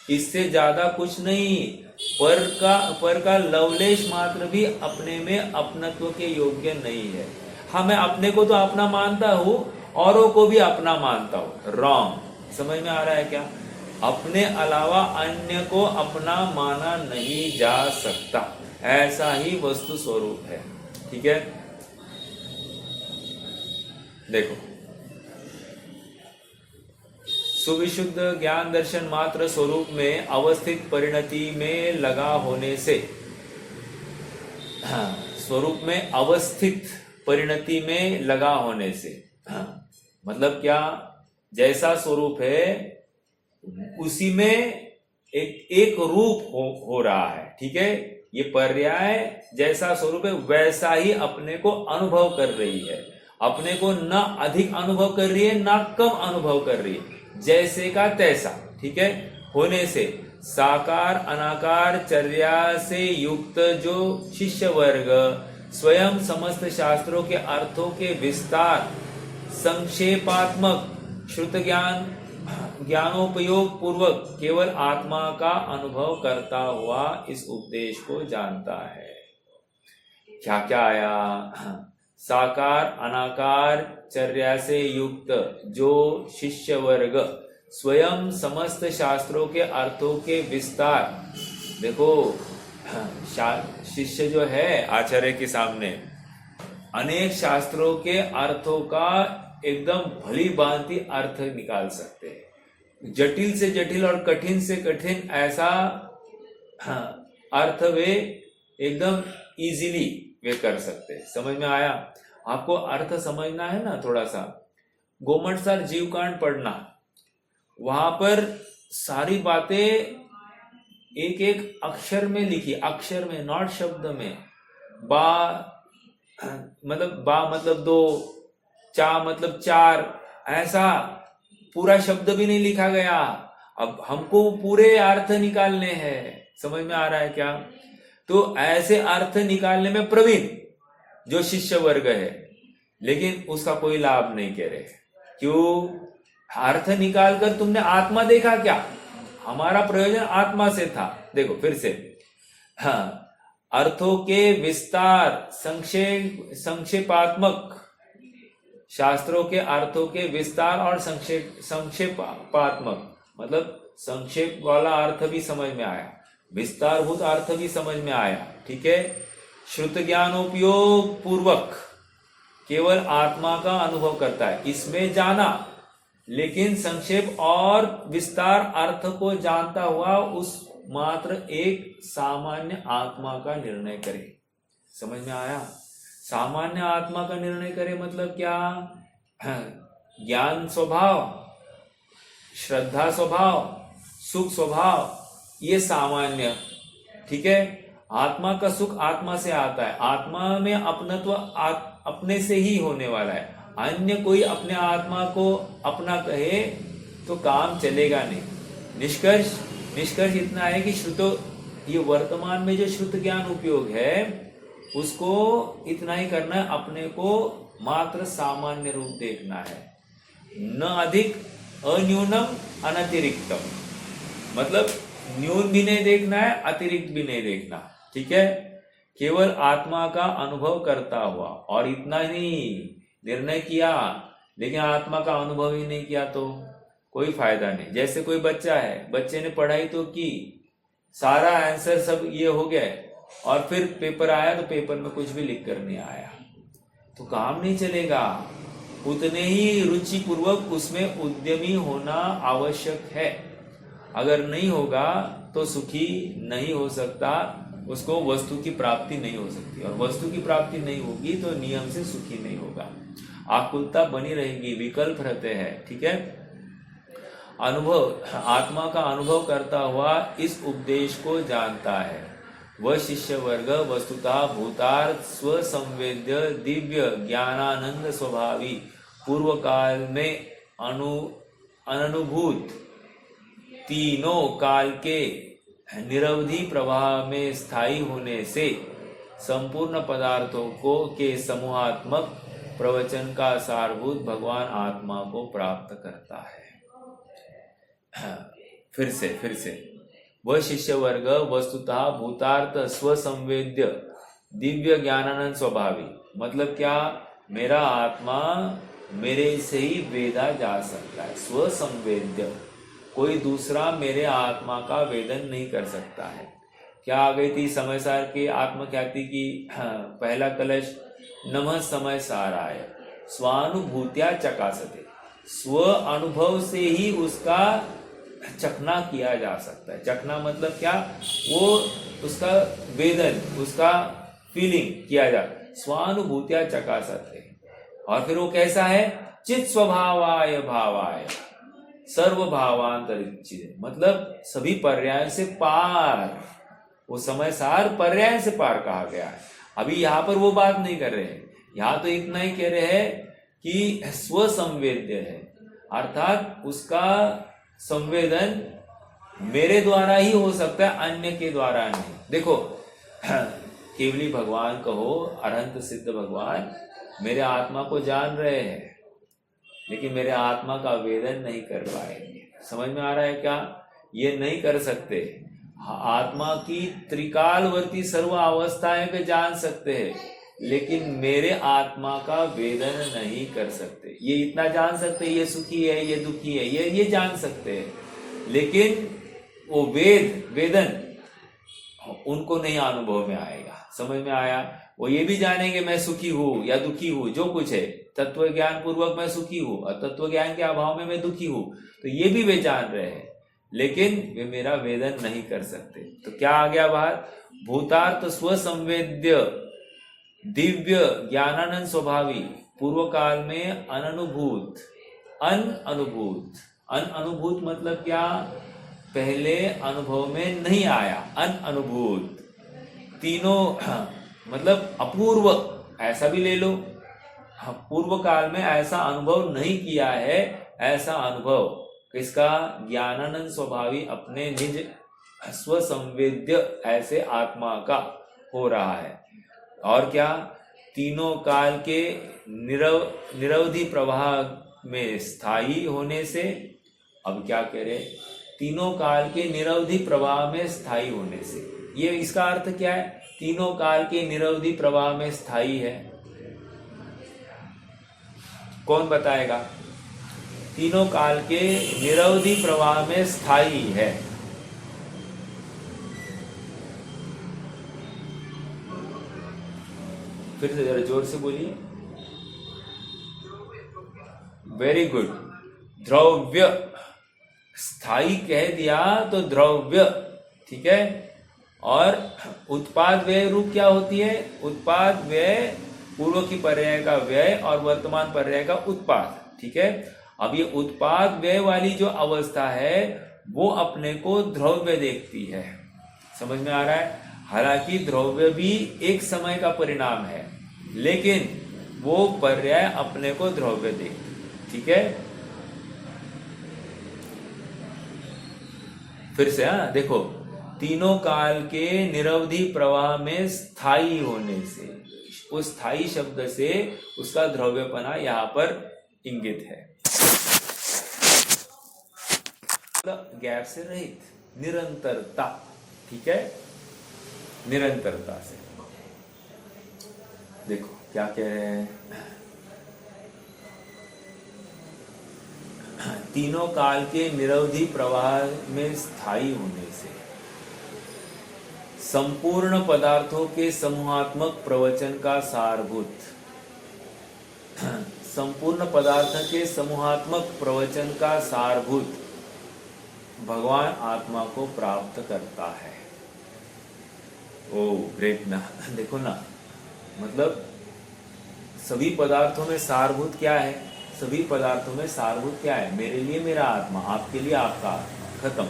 इससे ज्यादा कुछ नहीं। पर का लवलेश मात्र भी अपने में अपनत्व के योग्य नहीं है। हाँ, मैं अपने को तो अपना मानता हूं, औरों को भी अपना मानता हूं, रॉन्ग। समझ में आ रहा है क्या? अपने अलावा अन्य को अपना माना नहीं जा सकता, ऐसा ही वस्तु स्वरूप है। ठीक है, देखो, सुविशुद्ध ज्ञान दर्शन मात्र स्वरूप में अवस्थित परिणति में लगा होने से, हाँ, स्वरूप में अवस्थित परिणति में लगा होने से, हाँ, मतलब क्या? जैसा स्वरूप है उसी में एक रूप हो रहा है। ठीक है, ये पर्याय जैसा स्वरूप है वैसा ही अपने को अनुभव कर रही है। अपने को न अधिक अनुभव कर रही है न कम अनुभव कर रही है, जैसे का तैसा। ठीक है, होने से साकार अनाकार चर्या से युक्त जो शिष्य वर्ग स्वयं समस्त शास्त्रों के अर्थों के विस्तार संक्षेपात्मक श्रुत ज्ञानोपयोग पूर्वक केवल आत्मा का अनुभव करता हुआ इस उपदेश को जानता है। क्या क्या आया? साकार अनाकार चर्या से युक्त जो शिष्य वर्ग स्वयं समस्त शास्त्रों के अर्थों के विस्तार, देखो शिष्य जो है आचार्य के सामने अनेक शास्त्रों के अर्थों का एकदम भली भांति अर्थ निकाल सकते हैं। जटिल से जटिल और कठिन से कठिन ऐसा अर्थ वे एकदम इजीली वे कर सकते हैं। समझ में आया? आपको अर्थ समझना है ना, थोड़ा सा गोमटसार जीवकांड पढ़ना, वहां पर सारी बातें एक एक अक्षर में लिखी, अक्षर में, नॉट शब्द में। बा मतलब 2, चा मतलब 4, ऐसा पूरा शब्द भी नहीं लिखा गया। अब हमको पूरे अर्थ निकालने हैं। समझ में आ रहा है क्या? तो ऐसे अर्थ निकालने में प्रवीण जो शिष्य वर्ग है, लेकिन उसका कोई लाभ नहीं कह रहे। क्यों? अर्थ निकाल कर तुमने आत्मा देखा क्या? हमारा प्रयोजन आत्मा से था। देखो फिर से, हाँ, अर्थों के विस्तार, संक्षेपात्मक, शास्त्रों के अर्थों के विस्तार और संक्षेपात्मक, मतलब संक्षेप वाला अर्थ भी समझ में आया, विस्तारभूत अर्थ भी समझ में आया, ठीक है। श्रुत ज्ञानोपयोग पूर्वक केवल आत्मा का अनुभव करता है, इसमें जाना, लेकिन संक्षेप और विस्तार अर्थ को जानता हुआ उस मात्र एक सामान्य आत्मा का निर्णय करे। समझ में आया? सामान्य आत्मा का निर्णय करे मतलब क्या? ज्ञान स्वभाव, श्रद्धा स्वभाव, सुख स्वभाव, ये सामान्य, ठीक है। आत्मा का सुख आत्मा से आता है, आत्मा में अपनत्व अपने से ही होने वाला है। अन्य कोई अपने आत्मा को अपना कहे तो काम चलेगा नहीं। निष्कर्ष इतना है कि ये वर्तमान में जो श्रुत ज्ञान उपयोग है उसको इतना ही करना है, अपने को मात्र सामान्य रूप देखना है, न अधिक, अन्यूनम अनतिरिक्तम, मतलब न्यून भी नहीं देखना है, अतिरिक्त भी नहीं देखना, ठीक है। केवल आत्मा का अनुभव करता हुआ, और इतना ही, निर्णय किया लेकिन आत्मा का अनुभव ही नहीं किया तो कोई फायदा नहीं। जैसे कोई बच्चा है, बच्चे ने पढ़ाई तो की, सारा आंसर सब ये हो गया, और फिर पेपर आया तो पेपर में कुछ भी लिख कर नहीं आया तो काम नहीं चलेगा। उतने ही रुचि पूर्वक उसमें उद्यमी होना आवश्यक है। अगर नहीं होगा तो सुखी नहीं हो सकता, उसको वस्तु की प्राप्ति नहीं हो सकती, और वस्तु की प्राप्ति नहीं होगी तो नियम से सुखी नहीं होगा, आकुलता बनी रहेगी, विकल्प रहते हैं, ठीक है। अनुभव, आत्मा का अनुभव करता हुआ इस उपदेश को जानता है वह शिष्य वर्ग वस्तुतः भूतार्थ स्वसंवेद्य दिव्य ज्ञानानंद स्वभावी पूर्व काल में अनुभूत तीनों काल के निरवधि प्रवाह में स्थायी होने से संपूर्ण पदार्थों को के समूहात्मक प्रवचन का सारभूत भगवान आत्मा को प्राप्त करता है। फिर से वह शिष्य वर्ग वस्तुतः भूतार्थ स्वसंवेद्य दिव्य ज्ञानानंद स्वभावी, मतलब क्या? मेरा आत्मा मेरे से ही वेदा जा सकता है। स्वसंवेद्य, कोई दूसरा मेरे आत्मा का वेदन नहीं कर सकता है। क्या आ गई थी समय सार की आत्मख्याति की पहला कलश? नमः समय साराय स्वानुभूत्या चकासते, स्व अनुभव से ही उसका चखना किया जा सकता है। चखना मतलब क्या? वो उसका वेदन, उसका फीलिंग किया जा, स्वानुभूत्या चकासते। और फिर वो कैसा है? चित स्वभावाय भावाय सर्व भावांतरिक्षित, मतलब सभी पर्याय से पार, वो समय सार पर्याय से पार कहा गया है। अभी यहाँ पर वो बात नहीं कर रहे हैं, यहाँ तो इतना ही कह रहे हैं कि स्वसंवेद्य है, अर्थात उसका संवेदन मेरे द्वारा ही हो सकता है, अन्य के द्वारा नहीं। देखो केवली भगवान कहो, अनंत सिद्ध भगवान मेरे आत्मा को जान रहे हैं लेकिन मेरे आत्मा का वेदन नहीं कर पाएंगे। समझ में आ रहा है क्या? ये नहीं कर सकते। आत्मा की त्रिकालवर्ती सर्व अवस्थाएं को जान सकते हैं लेकिन मेरे आत्मा का वेदन नहीं कर सकते। ये इतना जान सकते हैं, ये सुखी है, ये दुखी है, ये जान सकते हैं, लेकिन वो वेदन उनको नहीं अनुभव में आएगा। समझ में आया? वो ये भी जानेंगे मैं सुखी हूं या दुखी हूं, जो कुछ है तत्व ज्ञान पूर्वक मैं सुखी हूं और तत्व ज्ञान के अभाव में मैं दुखी हूं, तो ये भी वे जान रहे हैं लेकिन वे मेरा वेदन नहीं कर सकते। तो क्या आ गया बात? भूतार्थ स्वसंवेद्य दिव्य ज्ञानानंद स्वभावी पूर्व काल में अनुभूत अनुभूत मतलब क्या? पहले अनुभव में नहीं आया, अनुभूत। तीनों मतलब अपूर्व, ऐसा भी ले लो, पूर्व काल में ऐसा अनुभव नहीं किया है, ऐसा अनुभव किसका? ज्ञानानंद स्वभावी अपने निज स्वसंवेद्य ऐसे आत्मा का हो रहा है। और क्या? तीनों काल के निरवधि प्रवाह में स्थायी होने से, अब क्या कह रहे, तीनों काल के निरवधि प्रवाह में स्थायी होने से, ये इसका अर्थ क्या है, तीनों काल के निरवधि प्रवाह में स्थायी है, कौन बताएगा, तीनों काल के निरवधि प्रवाह में स्थायी है, फिर से जरा जोर से बोलिए, वेरी गुड, द्रव्य, स्थायी कह दिया तो द्रव्य, ठीक है। और उत्पाद व्यय रूप क्या होती है, उत्पाद व्यय पूर्व की पर्याय का व्यय और वर्तमान पर्याय का उत्पाद, ठीक है। अब ये उत्पाद व्यय वाली जो अवस्था है वो अपने को द्रव्य देखती है, समझ में आ रहा है। हालांकि द्रव्य भी एक समय का परिणाम है, लेकिन वो पर्याय अपने को द्रव्य देखती है, ठीक है। फिर से देखो, तीनों काल के निरवधि प्रवाह में स्थायी होने से, उस स्थायी शब्द से उसका द्रव्यपना यहाँ पर इंगित है, गैप से रहित, निरंतरता, ठीक है, निरंतरता से। देखो क्या कह रहे हैं, तीनों काल के निरवधि प्रवाह में स्थायी होने से संपूर्ण पदार्थों के समूहात्मक प्रवचन का सारभूत, संपूर्ण पदार्थ के समूहात्मक प्रवचन का सारभूत भगवान आत्मा को प्राप्त करता है। ओ ग्रेट ना, देखो ना, मतलब सभी पदार्थों में सारभूत क्या है, सभी पदार्थों में सारभूत क्या है, मेरे लिए मेरा आत्मा, आपके लिए आपका आत्मा, खत्म।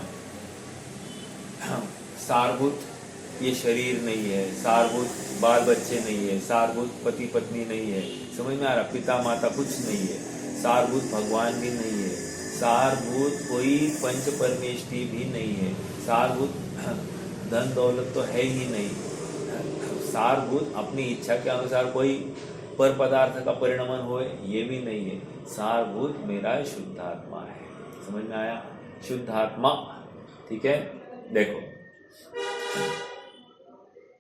सारभूत ये शरीर नहीं है, सारभूत बाल बच्चे नहीं है, सारभूत पति पत्नी नहीं है, समझ में आ रहा, पिता माता कुछ नहीं है, सारभूत भगवान भी नहीं है, सारभूत कोई पंच परमेष्टि भी नहीं है, सारभूत धन दौलत तो है ही नहीं, सारभूत अपनी इच्छा के अनुसार कोई पर पदार्थ का परिणमन होए ये भी नहीं है, सारभूत मेरा शुद्धात्मा है, समझ में आया, शुद्धात्मा, ठीक है। देखो,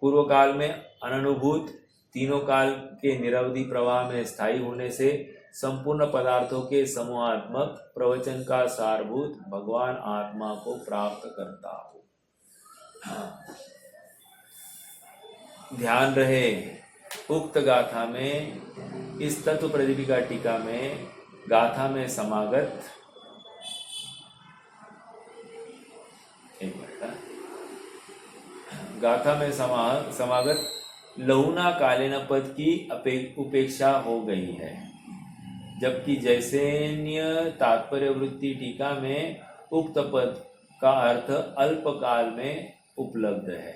पूर्व काल में अननुभूत, तीनों काल के निरवधि प्रवाह में स्थायी होने से संपूर्ण पदार्थों के समूहात्मक प्रवचन का सारभूत भगवान आत्मा को प्राप्त करता हो। ध्यान रहे, उक्त गाथा में, इस तत्व प्रदीपिका टीका में गाथा में समागत, गाथा में समागत लहुना कालीन पद की उपेक्षा हो गई है, जबकि जैसेन्य तात्पर्य वृत्ति टीका में उक्त पद का अर्थ अल्प काल में उपलब्ध है।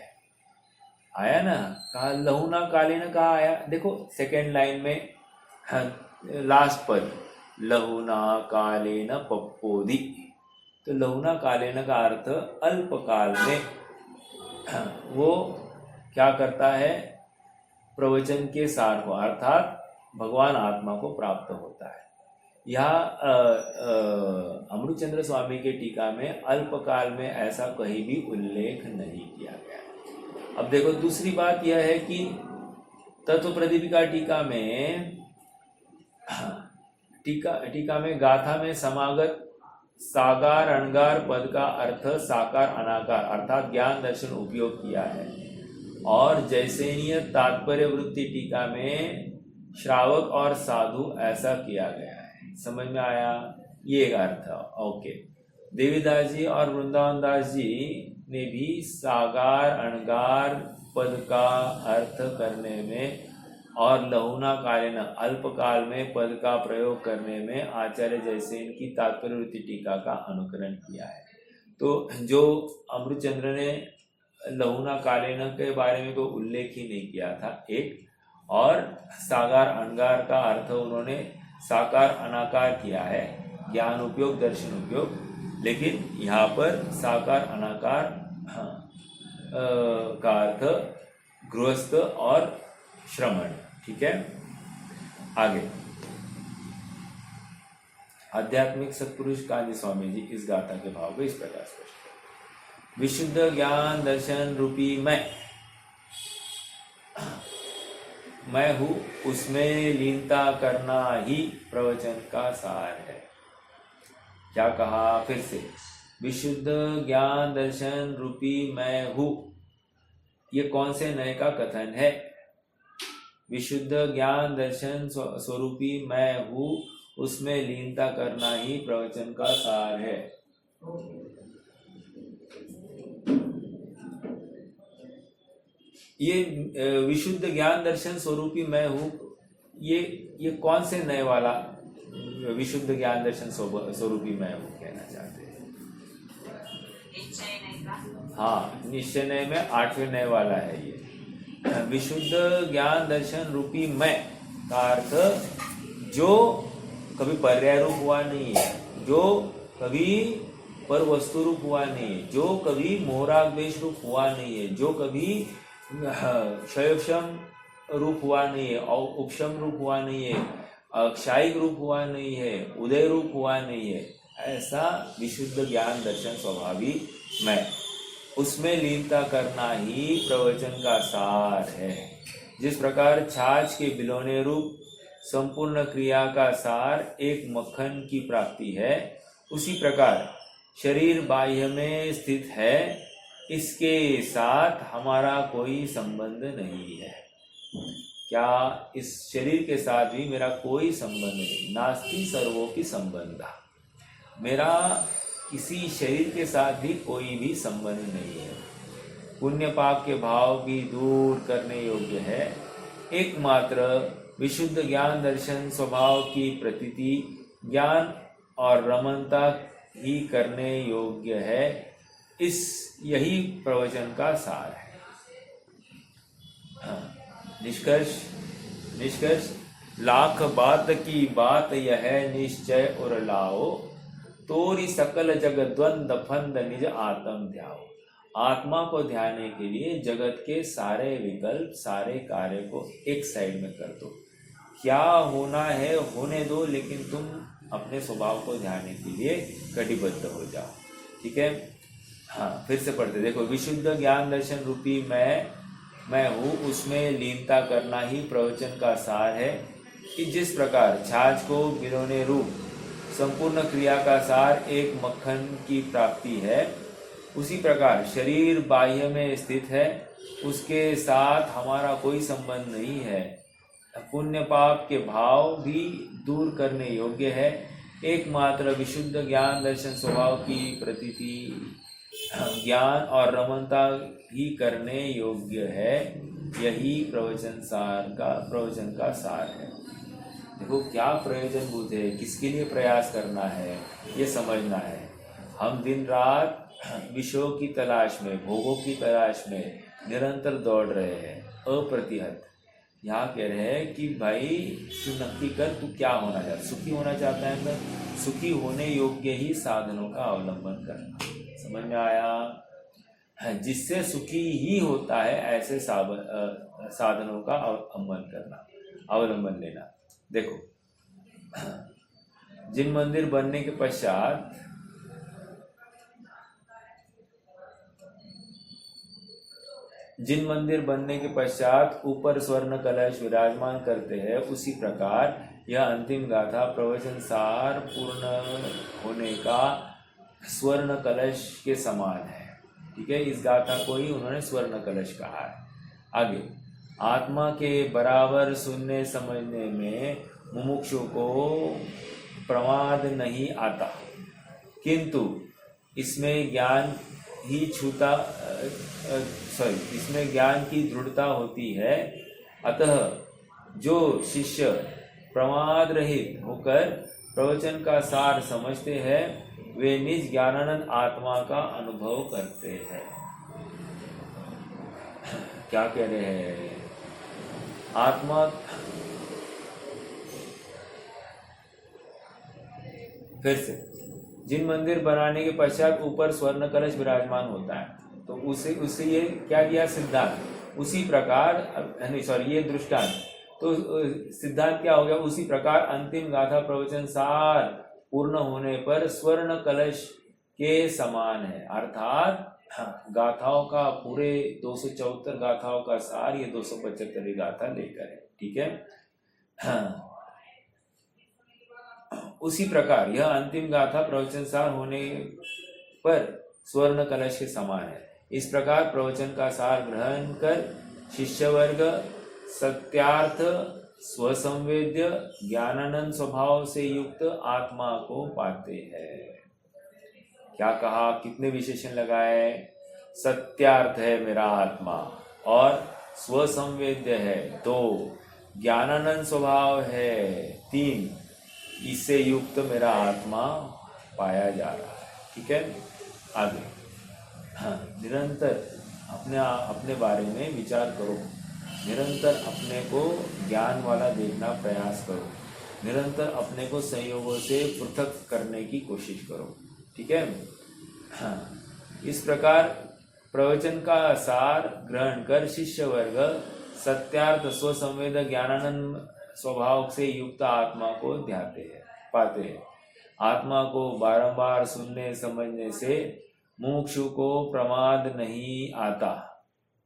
आया ना, कहा लहुना कालीन कहा आया, देखो सेकेंड लाइन में लास्ट पद लहुना कालीन पप्पोदि, तो लहुना कालीन का अर्थ अल्प काल में वो क्या करता है, प्रवचन के सार को, अर्थात भगवान आत्मा को प्राप्त होता है। यहाँ अमृतचंद्र स्वामी के टीका में अल्पकाल में ऐसा कहीं भी उल्लेख नहीं किया गया। अब देखो दूसरी बात यह है कि तत्व प्रदीपिका टीका में गाथा में समागत साकार अणगार पद का अर्थ साकार अनाकार अर्थात ज्ञान दर्शन उपयोग किया है, और जैसेनीय तात्पर्य वृत्ति टीका में श्रावक और साधु ऐसा किया गया है। समझ में आया, ये एक अर्थ। ओके, देवीदास जी और वृंदावन दास जी ने भी साकार अणगार पद का अर्थ करने में और लहुना कालीन अल्पकाल में पद का प्रयोग करने में आचार्य जैसेन की तात्पर्य वृत्ति टीका का अनुकरण किया है। तो जो अमृतचंद्र ने लहुना कालीन के बारे में तो उल्लेख ही नहीं किया था एक, और साकार अणगार का अर्थ उन्होंने साकार अनाकार किया है, ज्ञान उपयोग दर्शन उपयोग, लेकिन यहाँ पर साकार अनाकार का अर्थ गृहस्थ और श्रमण। ठीक है, आगे आध्यात्मिक सत्पुरुष कांजी स्वामी जी इस गाथा के भाव को इस प्रकार स्पष्ट करते। विशुद्ध ज्ञान दर्शन रूपी मैं हूं, उसमें लीनता करना ही प्रवचन का सार है। क्या कहा फिर से? विशुद्ध ज्ञान दर्शन रूपी मैं हूं, ये कौन से नए का कथन है? विशुद्ध ज्ञान दर्शन स्वरूपी मैं हूं, उसमें लीनता करना ही प्रवचन का सार है। ये विशुद्ध ज्ञान दर्शन स्वरूपी मैं हूं, ये कौन से नए वाला विशुद्ध ज्ञान दर्शन स्वरूपी मैं हूं कहना चाहते हैं? हाँ, निश्चय नए में 8वें नए वाला है ये। विशुद्ध ज्ञान दर्शन रूपी मैं का अर्थ जो कभी पर्याय रूप हुआ नहीं है, जो कभी पर वस्तु रूप हुआ नहीं है, जो कभी मोहराग्वेश रूप हुआ नहीं है, जो कभी क्षयोक्षम रूप हुआ नहीं है, उपशम रूप हुआ नहीं है, क्षायिक रूप हुआ नहीं है, उदय रूप हुआ नहीं है, ऐसा विशुद्ध ज्ञान दर्शन स्वभावी मैं, उसमें लीनता करना ही प्रवचन का सार है। जिस प्रकार छाछ के बिलोने रूप संपूर्ण क्रिया का सार एक मक्खन की प्राप्ति है, उसी प्रकार शरीर बाह्य में स्थित है, इसके साथ हमारा कोई संबंध नहीं है। क्या इस शरीर के साथ भी मेरा कोई संबंध नहीं? नास्ति सर्वोपि संबंधा, मेरा किसी शरीर के साथ भी कोई भी संबंध नहीं है। पुण्य पाप के भाव भी दूर करने योग्य है, एकमात्र विशुद्ध ज्ञान दर्शन स्वभाव की प्रतीति ज्ञान और रमणता ही करने योग्य है। यही प्रवचन का सार है। निष्कर्ष लाख बात की बात यह निश्चय और लाओ, तोरी सकल जगत द्वंद फंद निज आत्म ध्याओ। आत्मा को ध्याने के लिए जगत के सारे विकल्प, सारे कार्य को एक साइड में कर दो। क्या होना है होने दो, लेकिन तुम अपने स्वभाव को ध्याने के लिए कटिबद्ध हो जाओ। ठीक है? हाँ, फिर से पढ़ते देखो। विशुद्ध ज्ञान दर्शन रूपी मैं हूँ, उसमें लीनता करना ही प्रवचन का सार है कि जिस प्रकार छाछ को बिलोने रूप संपूर्ण क्रिया का सार एक मक्खन की प्राप्ति है, उसी प्रकार शरीर बाह्य में स्थित है, उसके साथ हमारा कोई संबंध नहीं है। पुण्य पाप के भाव भी दूर करने योग्य है, एकमात्र विशुद्ध ज्ञान दर्शन स्वभाव की प्रतीति ज्ञान और रमणता ही करने योग्य है। यही प्रवचन का सार है। देखो क्या प्रयोजन बुद्ध है, किसके लिए प्रयास करना है, ये समझना है। हम दिन रात विषयों की तलाश में, भोगों की तलाश में निरंतर दौड़ रहे हैं, अप्रतिहत। यहाँ कह रहे हैं कि भाई तू नक्की कर, तू क्या होना चाहता है। सुखी होना चाहता है तो सुखी होने योग्य ही साधनों का अवलंबन करना। समझ में आया? जिससे सुखी ही होता है ऐसे साधनों का अवलंबन लेना। देखो, जिन मंदिर बनने के पश्चात ऊपर स्वर्ण कलश विराजमान करते हैं, उसी प्रकार यह अंतिम गाथा प्रवचन सार पूर्ण होने का स्वर्ण कलश के समान है। ठीक है? इस गाथा को ही उन्होंने स्वर्ण कलश कहा है। आगे, आत्मा के बराबर सुनने समझने में मुमुक्षु को प्रमाद नहीं आता, किंतु इसमें ज्ञान की दृढ़ता होती है। अतः जो शिष्य प्रमाद रहित होकर प्रवचन का सार समझते हैं, वे निज ज्ञानानंद आत्मा का अनुभव करते हैं। क्या कह रहे हैं? आत्मा फिर से, जिन मंदिर बनाने के पश्चात ऊपर स्वर्ण कलश विराजमान होता है, तो उसे ये क्या दिया सिद्धांत। उसी प्रकार ये दृष्टांत। तो सिद्धांत क्या हो गया? उसी प्रकार अंतिम गाथा प्रवचन सार पूर्ण होने पर स्वर्ण कलश के समान है। अर्थात गाथाओं का पूरे 274 गाथाओं का सार ये 275वीं गाथा लेकर है। ठीक है। उसी प्रकार यह अंतिम गाथा प्रवचन सार होने पर स्वर्ण कलश के समान है। इस प्रकार प्रवचन का सार ग्रहण कर शिष्य वर्ग सत्यार्थ स्वसंवेद्य ज्ञानानंद स्वभाव से युक्त आत्मा को पाते हैं। क्या कहा, कितने विशेषण लगाए? सत्यार्थ है मेरा आत्मा, और स्वसंवेद्य है 2, ज्ञानानंद स्वभाव है 3, इससे युक्त मेरा आत्मा पाया जा रहा है। ठीक है, आगे। हाँ, निरंतर अपने बारे में विचार करो, निरंतर अपने को ज्ञान वाला देखना प्रयास करो, निरंतर अपने को संयोगों से पृथक करने की कोशिश करो। ठीक है। हाँ, इस प्रकार प्रवचन का सार ग्रहण कर शिष्य वर्ग सत्यार्थ स्वसंवेद ज्ञानानंद स्वभाव से युक्त आत्मा को पाते हैं। आत्मा को बारंबार सुनने समझने से मुमुक्षु को प्रमाद नहीं आता,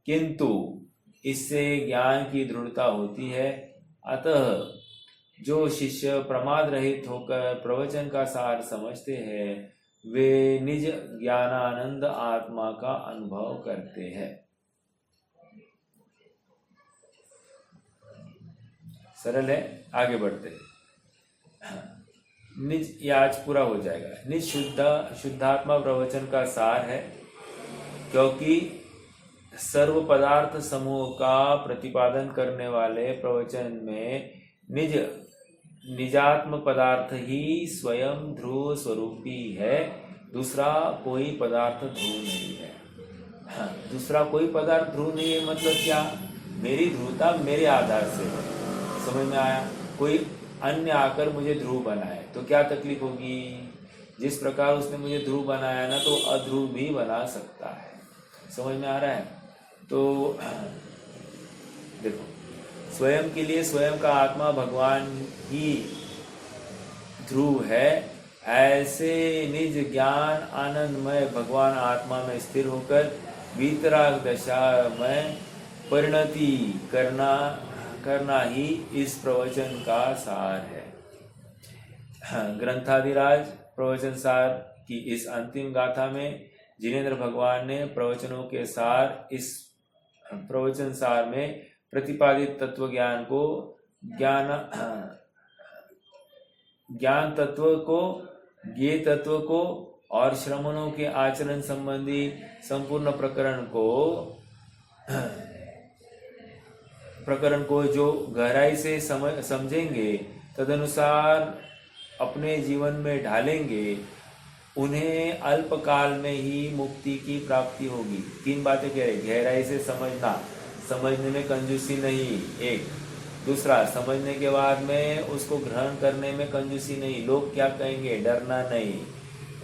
किंतु इससे ज्ञान की दृढ़ता होती है। अतः जो शिष्य प्रमाद रहित होकर प्रवचन का सार समझते हैं वे निज ज्ञानानंद आत्मा का अनुभव करते हैं। सरल है, आगे बढ़ते हैं। निज, ये आज पूरा हो जाएगा। निज शुद्धात्मा प्रवचन का सार है, क्योंकि सर्व पदार्थ समूह का प्रतिपादन करने वाले प्रवचन में निजात्म पदार्थ ही स्वयं ध्रुव स्वरूपी है, दूसरा कोई पदार्थ ध्रुव नहीं है। हाँ, दूसरा कोई पदार्थ ध्रुव नहीं है मतलब क्या? मेरी ध्रुवता मेरे आधार से है। समझ में आया? कोई अन्य आकर मुझे ध्रुव बनाए तो क्या तकलीफ होगी? जिस प्रकार उसने मुझे ध्रुव बनाया ना, तो अध्रुव भी बना सकता है। समझ में आ रहा है? तो देखो, स्वयं के लिए स्वयं का आत्मा भगवान ही ध्रुव है। ऐसे निज ज्ञान आनंदमय भगवान आत्मा में स्थिर होकर वीतराग दशा में परिणति करना ही इस प्रवचन का सार है। ग्रंथाधिराज प्रवचन सार की इस अंतिम गाथा में जिनेन्द्र भगवान ने प्रवचनों के सार इस प्रवचन सार में प्रतिपादित तत्व ज्ञान को ज्ञान तत्व को, ज्ञेय तत्व को और श्रमणों के आचरण संबंधी संपूर्ण प्रकरण को जो गहराई से समझेंगे, तदनुसार अपने जीवन में ढालेंगे, उन्हें अल्पकाल में ही मुक्ति की प्राप्ति होगी। 3 बातें कह रहे। गहराई से समझना, समझने में कंजूसी नहीं, एक। दूसरा, समझने के बाद में उसको ग्रहण करने में कंजूसी नहीं, लोग क्या कहेंगे डरना नहीं।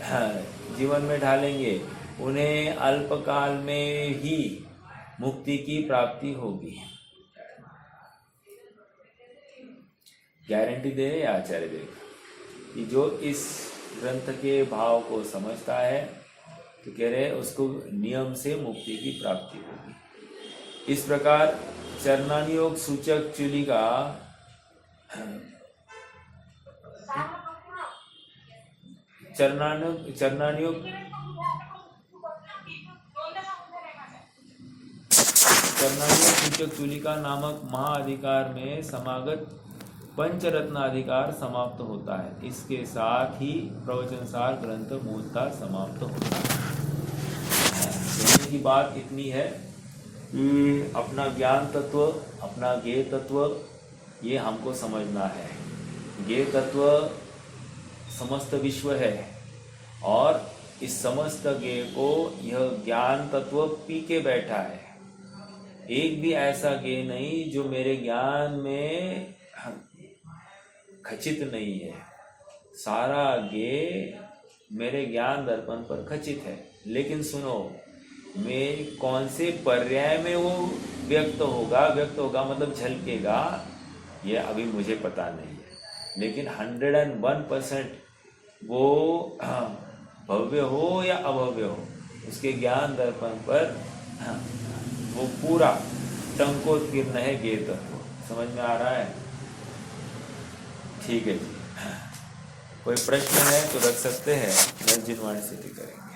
हाँ, जीवन में ढालेंगे, उन्हें अल्पकाल में ही मुक्ति की प्राप्ति होगी। गारंटी दे रहे आचार्य देव कि जो इस ग्रंथ के भाव को समझता है तो कह रहे उसको नियम से मुक्ति की प्राप्ति होगी। इस प्रकार चरणानुयोग सूचक चूलिका चरणानुयोग सूचक चूलिका नामक महाअधिकार में समागत पंचरत्नाधिकार समाप्त होता है। इसके साथ ही प्रवचन सार ग्रंथ मूलतः समाप्त होता है। कहने की बात इतनी है कि अपना ज्ञान तत्व, अपना ज्ञेय तत्व ये हमको समझना है। ज्ञेय तत्व समस्त विश्व है और इस समस्त ज्ञेय को यह ज्ञान तत्व पी के बैठा है। एक भी ऐसा ज्ञेय नहीं जो मेरे ज्ञान में खचित नहीं है। सारा ज्ञेय मेरे ज्ञान दर्पण पर खचित है। लेकिन सुनो, मैं कौन से पर्याय में वो व्यक्त होगा मतलब झलकेगा, ये अभी मुझे पता नहीं है। लेकिन 101% वो भव्य हो या अभव्य हो, उसके ज्ञान दर्पण पर वो पूरा टंकोत्कीर्ण है ज्ञेय तत्व। समझ में आ रहा है? ठीक है जी। कोई प्रश्न है तो रख सकते हैं, निर्जिनवाणी स्थिति करेंगे।